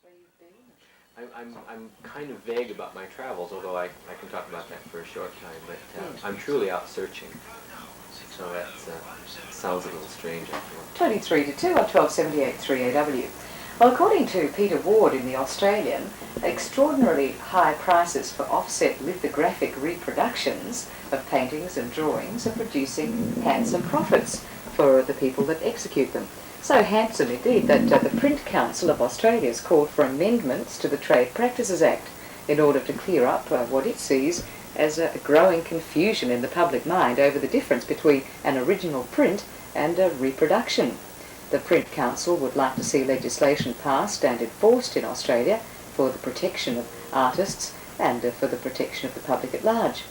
where you've been? I'm kind of vague about my travels, although I can talk about that for a short time, but I'm truly out searching. So that sounds a little strange after all. 23 to 2 on 1278 3AW. Well, according to Peter Ward in The Australian, extraordinarily high prices for offset lithographic reproductions of paintings and drawings are producing handsome profits for the people that execute them. So handsome indeed that the Print Council of Australia has called for amendments to the Trade Practices Act in order to clear up what it sees as a growing confusion in the public mind over the difference between an original print and a reproduction. The Print Council would like to see legislation passed and enforced in Australia for the protection of artists and for the protection of the public at large.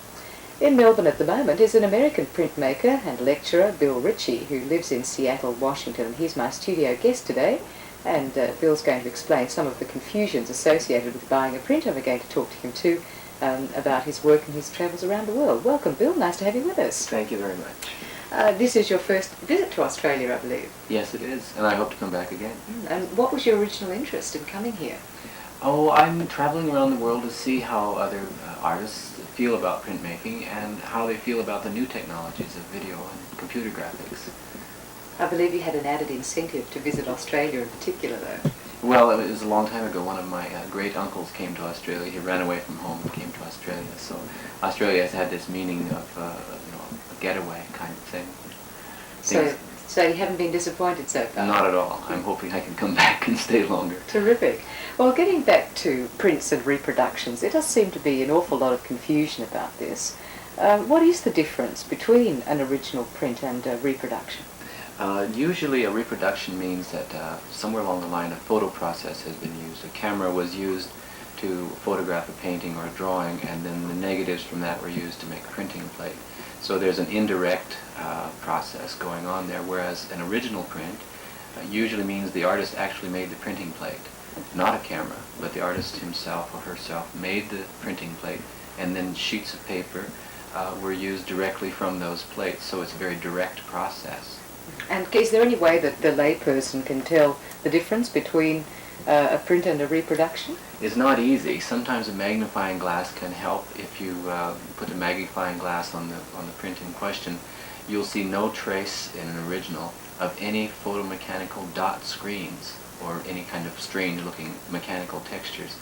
In Melbourne at the moment is an American printmaker and lecturer, Bill Ritchie, who lives in Seattle, Washington, and he's my studio guest today. And Bill's going to explain some of the confusions associated with buying a print, and we're going to talk to him too about his work and his travels around the world. Welcome, Bill. Nice to have you with us. Thank you very much. This is your first visit to Australia, I believe. Yes, it is, and I hope to come back again. And what was your original interest in coming here? Oh, I'm traveling around the world to see how other artists feel about printmaking and how they feel about the new technologies of video and computer graphics. I believe you had an added incentive to visit Australia in particular, though. Well, it was a long time ago. One of my great uncles came to Australia. He ran away from home and came to Australia. So Australia has had this meaning of a getaway kind of thing. So you haven't been disappointed so far? Not at all. I'm hoping I can come back and stay longer. Terrific. Well, getting back to prints and reproductions, there does seem to be an awful lot of confusion about this. What is the difference between an original print and a reproduction? Usually a reproduction means that somewhere along the line a photo process has been used. A camera was used to photograph a painting or a drawing, and then the negatives from that were used to make a printing plate. So there's an indirect process going on there, whereas an original print usually means the artist actually made the printing plate. Not a camera, but the artist himself or herself made the printing plate, and then sheets of paper were used directly from those plates, so it's a very direct process. And is there any way that the layperson can tell the difference between a print and a reproduction? It's not easy. Sometimes a magnifying glass can help. If you put a magnifying glass on the print in question, you'll see no trace in an original of any photomechanical dot screens or any kind of strange-looking mechanical textures.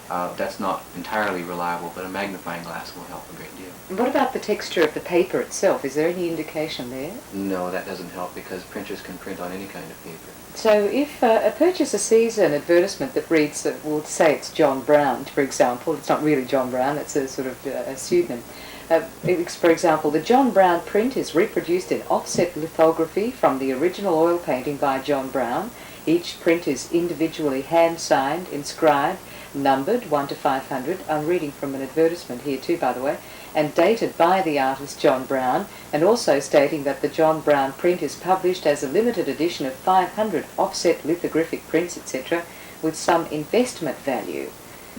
That's not entirely reliable, but a magnifying glass will help a great deal. And what about the texture of the paper itself? Is there any indication there? No, that doesn't help because printers can print on any kind of paper. So if a purchaser sees an advertisement that reads, we'll say it's John Brown, for example, it's not really John Brown, it's a sort of a pseudonym. For example, the John Brown print is reproduced in offset lithography from the original oil painting by John Brown. Each print is individually hand-signed, inscribed, numbered 1 to 500. I'm reading from an advertisement here too, by the way, and dated by the artist John Brown, and also stating that the John Brown print is published as a limited edition of 500 offset lithographic prints, etc., with some investment value.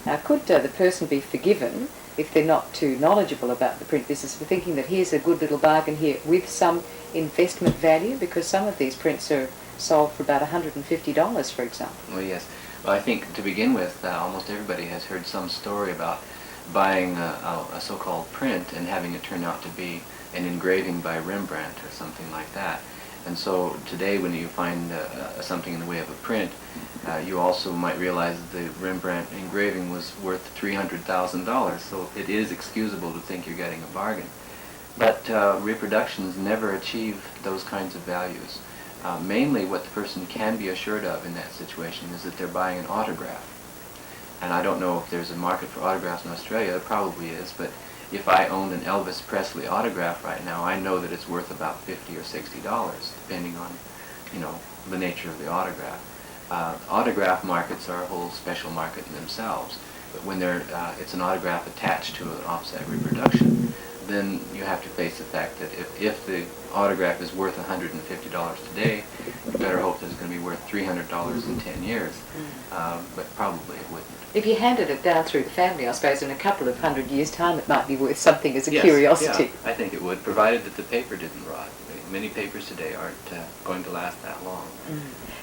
Now, could the person be forgiven if they're not too knowledgeable about the print business for thinking that here's a good little bargain here with some investment value, because some of these prints are sold for about $150, for example? Well, yes. Well, I think to begin with, almost everybody has heard some story about buying a so-called print and having it turn out to be an engraving by Rembrandt or something like that. And so today when you find something in the way of a print, you also might realize that the Rembrandt engraving was worth $300,000, so it is excusable to think you're getting a bargain. But reproductions never achieve those kinds of values. Mainly what the person can be assured of in that situation is that they're buying an autograph. And I don't know if there's a market for autographs in Australia. There probably is, but if I owned an Elvis Presley autograph right now, I know that it's worth about $50 or $60, depending on, the nature of the autograph. Autograph markets are a whole special market in themselves. But when it's an autograph attached to an offset reproduction, then you have to face the fact that if the autograph is worth $150 today, you better hope that it's going to be worth $300 in 10 years. But probably it wouldn't. If you handed it down through the family, I suppose in a couple of 100 years' time it might be worth something as a Yes, curiosity. Yeah, I think it would, provided that the paper didn't rot. many papers today aren't going to last that long.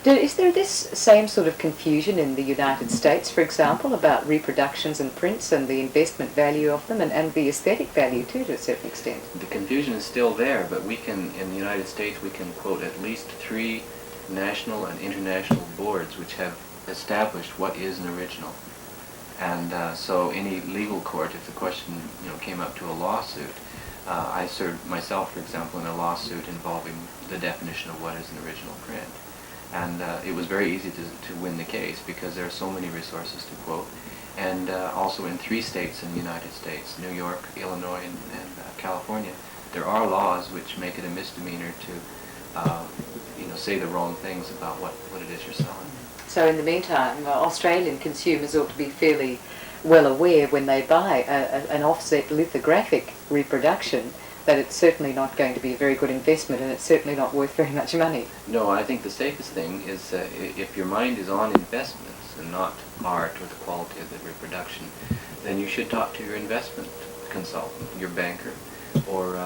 Is there this same sort of confusion in the United States, for example, about reproductions and prints and the investment value of them and the aesthetic value too, to a certain extent? The confusion is still there, but we can, in the United States, we can quote at least 3 national and international boards which have established what is an original. And so any legal court, if the question came up to a lawsuit, I served myself, for example, in a lawsuit involving the definition of what is an original print. And it was very easy to win the case because there are so many resources to quote. And also in 3 states in the United States, New York, Illinois, and California, there are laws which make it a misdemeanor to say the wrong things about what it is you're selling. So in the meantime, Australian consumers ought to be fairly well aware when they buy an offset lithographic reproduction that it's certainly not going to be a very good investment and it's certainly not worth very much money. No, I think the safest thing is if your mind is on investments and not art or the quality of the reproduction, then you should talk to your investment consultant, your banker, or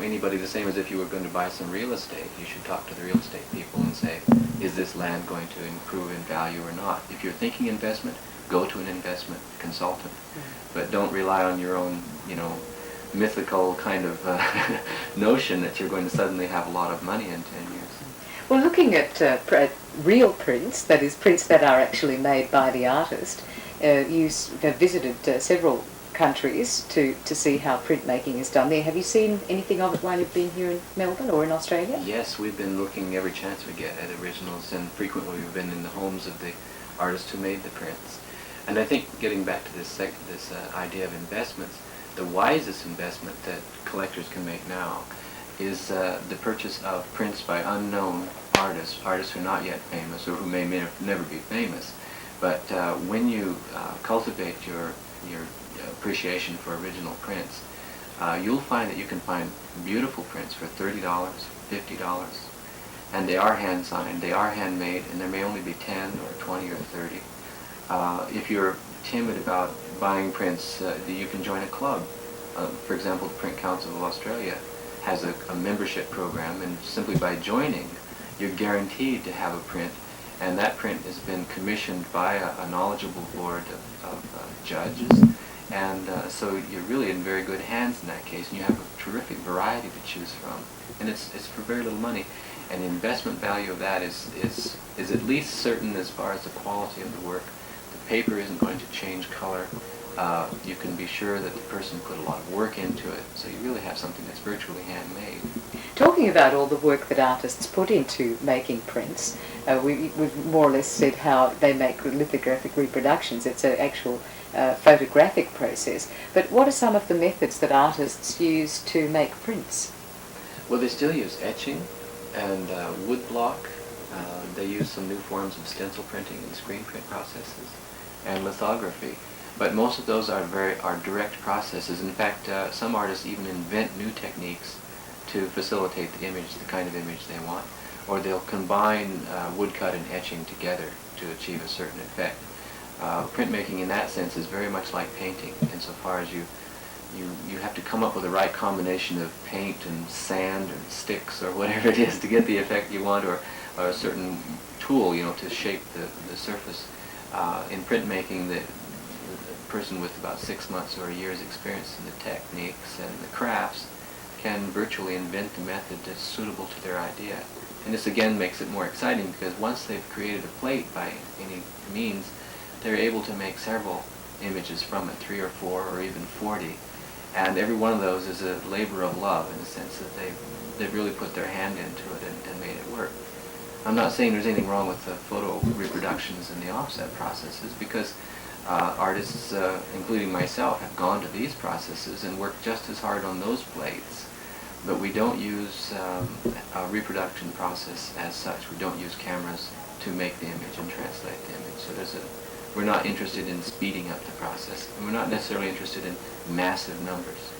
anybody, the same as if you were going to buy some real estate. You should talk to the real estate people and say, is this land going to improve in value or not? If you're thinking investment, go to an investment consultant. But don't rely on your own, mythical kind of notion that you're going to suddenly have a lot of money in 10 years. Well, looking at real prints, that is prints that are actually made by the artist, you have visited several countries to see how printmaking is done there. Have you seen anything of it while you've been here in Melbourne or in Australia? Yes, we've been looking every chance we get at originals, and frequently we've been in the homes of the artists who made the prints. And I think getting back to this idea of investments, the wisest investment that collectors can make now is the purchase of prints by unknown artists who are not yet famous or who may never be famous. But when you cultivate your appreciation for original prints, you'll find that you can find beautiful prints for $30, $50, and they are hand-signed, they are handmade, and there may only be 10 or 20 or 30. If you're timid about buying prints, you can join a club. For example, the Print Council of Australia has a membership program, and simply by joining, you're guaranteed to have a print, and that print has been commissioned by a knowledgeable board of judges, and so you're really in very good hands in that case, and you have a terrific variety to choose from, and it's for very little money. And the investment value of that is at least certain as far as the quality of the work. The paper isn't going to change color. You can be sure that the person put a lot of work into it, so you really have something that's virtually handmade. Talking about all the work that artists put into making prints, we've more or less said how they make lithographic reproductions. It's an actual photographic process. But what are some of the methods that artists use to make prints? Well, they still use etching and woodblock. They use some new forms of stencil printing and screen print processes, and lithography. But most of those are direct processes. In fact, some artists even invent new techniques to facilitate the image, the kind of image they want, or they'll combine woodcut and etching together to achieve a certain effect. Printmaking in that sense is very much like painting, insofar as you have to come up with the right combination of paint and sand and sticks or whatever it is to get the effect you want, or a certain tool, to shape the surface. In printmaking, the person with about 6 months or a year's experience in the techniques and the crafts can virtually invent the method that's suitable to their idea. And this again makes it more exciting because once they've created a plate by any means, they're able to make several images from it, 3 or 4 or even 40. And every one of those is a labor of love in the sense that they've really put their hand into it and made it work. I'm not saying there's anything wrong with the photo reproductions and the offset processes, because artists, including myself, have gone to these processes and worked just as hard on those plates. But we don't use a reproduction process as such. We don't use cameras to make the image and translate the image. So we're not interested in speeding up the process, and we're not necessarily interested in massive numbers.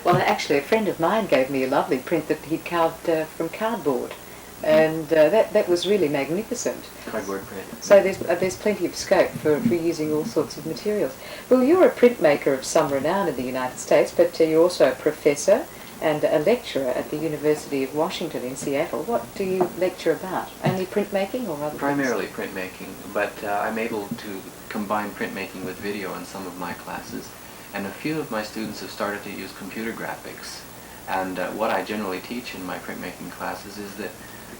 Well, actually, a friend of mine gave me a lovely print that he'd carved from cardboard, and that was really magnificent. Cardboard print. So there's plenty of scope for using all sorts of materials. Well, you're a printmaker of some renown in the United States, but you're also a professor and a lecturer at the University of Washington in Seattle. What do you lecture about? Only printmaking or other Primarily printmaking, but I'm able to combine printmaking with video in some of my classes. And a few of my students have started to use computer graphics. And what I generally teach in my printmaking classes is that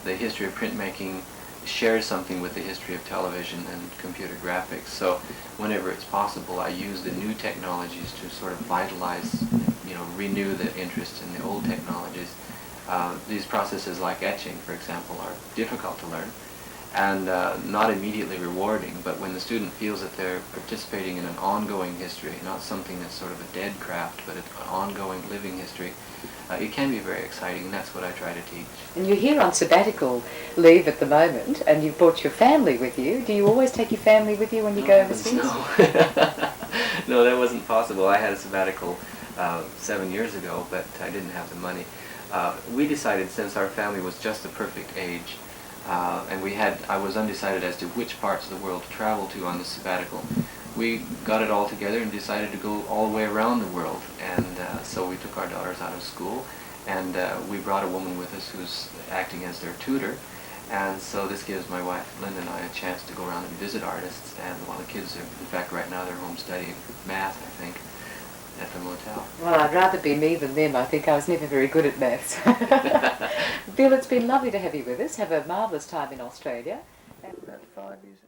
the history of printmaking shares something with the history of television and computer graphics. So whenever it's possible, I use the new technologies to sort of vitalize, renew the interest in the old technologies. These processes like etching, for example, are difficult to learn and not immediately rewarding, but when the student feels that they're participating in an ongoing history, not something that's sort of a dead craft, but an ongoing living history, it can be very exciting, and that's what I try to teach. And you're here on sabbatical leave at the moment, and you've brought your family with you. Do you always take your family with you when you go overseas? No. No, that wasn't possible. I had a sabbatical 7 years ago, but I didn't have the money. We decided, since our family was just the perfect age, and I was undecided as to which parts of the world to travel to on the sabbatical. We got it all together and decided to go all the way around the world. And so we took our daughters out of school, and we brought a woman with us who's acting as their tutor. And so this gives my wife, Linda, and I a chance to go around and visit artists. And while the kids are, in fact, right now they're home studying math, I think, at the motel. Well, I'd rather be me than them. I think I was never very good at maths. Bill, it's been lovely to have you with us. Have a marvellous time in Australia. About 5 years.